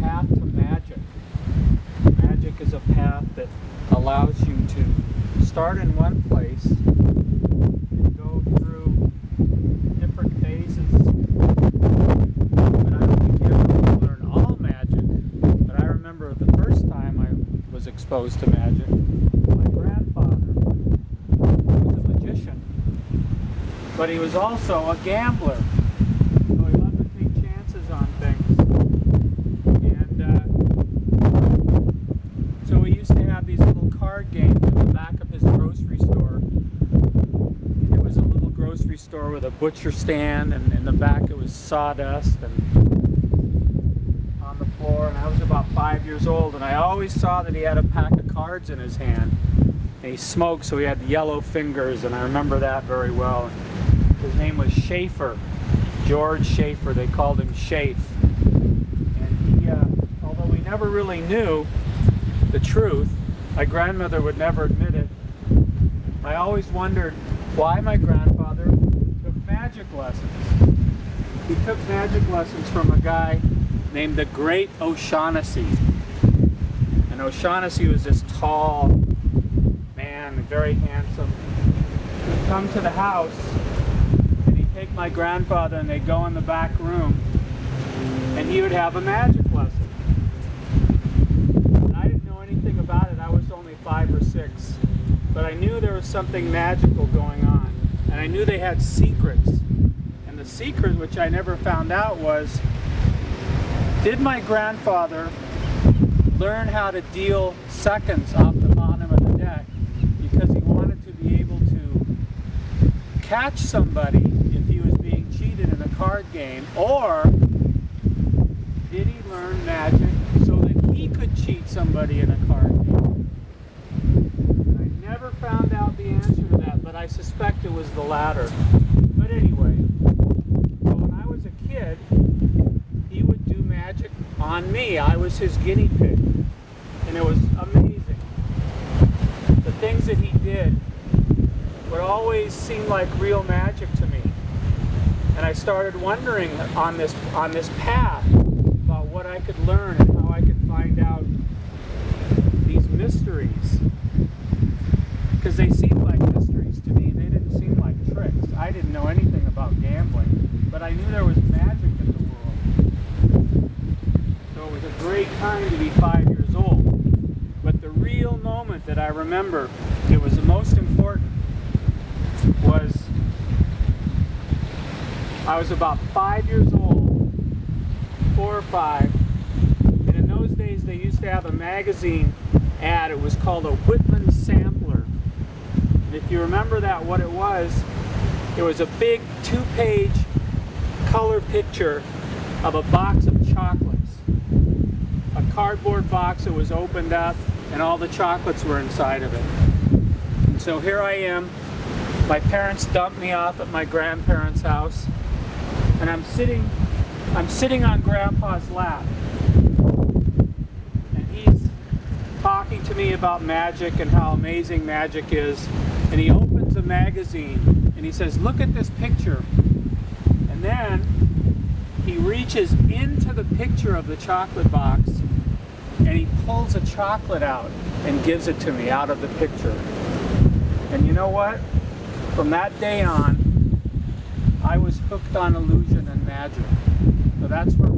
path to magic. Magic is a path that allows you to start in one place and go through different phases. But I don't think you ever learn all magic. But I remember the first time I was exposed to magic, my grandfather was a magician, but he was also a gambler. So he loved to take chances on things. And so we used to have these little card games in the back of his grocery store. It was a little grocery store with a butcher stand, and in the back it was sawdust and on the floor. And I was about 5 years old, and I always saw that he had a pack of cards in his hand. And he smoked, so he had yellow fingers, and I remember that very well. His name was Schaefer, George Schaefer. They called him Shafe. And he, although we never really knew the truth, my grandmother would never admit it, I always wondered why my grandfather took magic lessons. He took magic lessons from a guy named the Great O'Shaughnessy. And O'Shaughnessy was this tall man, very handsome. He'd come to the house, and he'd take my grandfather, and they'd go in the back room, and he would have a magic lesson. And I didn't know anything about it. I was only 5 or 6. But I knew there was something magical going on. And I knew they had secrets. And the secret, which I never found out, was, did my grandfather learn how to deal seconds off the bottom of the deck because he wanted to be able to catch somebody if he was being cheated in a card game? Or did he learn magic so that he could cheat somebody in a card game? And I never found out the answer to that, but I suspect it was the latter. But anyway, so when I was a kid, he would do magic on me. I was his guinea pig. And it was amazing. The things that he did would always seem like real magic to me. And I started wondering on this path about what I could learn and how I could find out these mysteries. Because they seemed like mysteries to me. They didn't seem like tricks. I didn't know anything about gambling, but I knew there was magic in the world. So it was a great time to be 5 years old. But the real moment that I remember, it was the most important, was I was about 5 years old, 4 or 5, and in those days they used to have a magazine ad. It was called a Whitman Sampler. And if you remember that, what it was a big 2-page color picture of a box of chocolates. A cardboard box that was opened up, and all the chocolates were inside of it. And so here I am. My parents dumped me off at my grandparents' house, and I'm sitting on Grandpa's lap, and he's talking to me about magic and how amazing magic is. And he opens a magazine and he says, "Look at this picture." And then he reaches into the picture of the chocolate box and he pulls a chocolate out and gives it to me out of the picture. And you know what? From that day on, I was hooked on illusion and magic. So that's where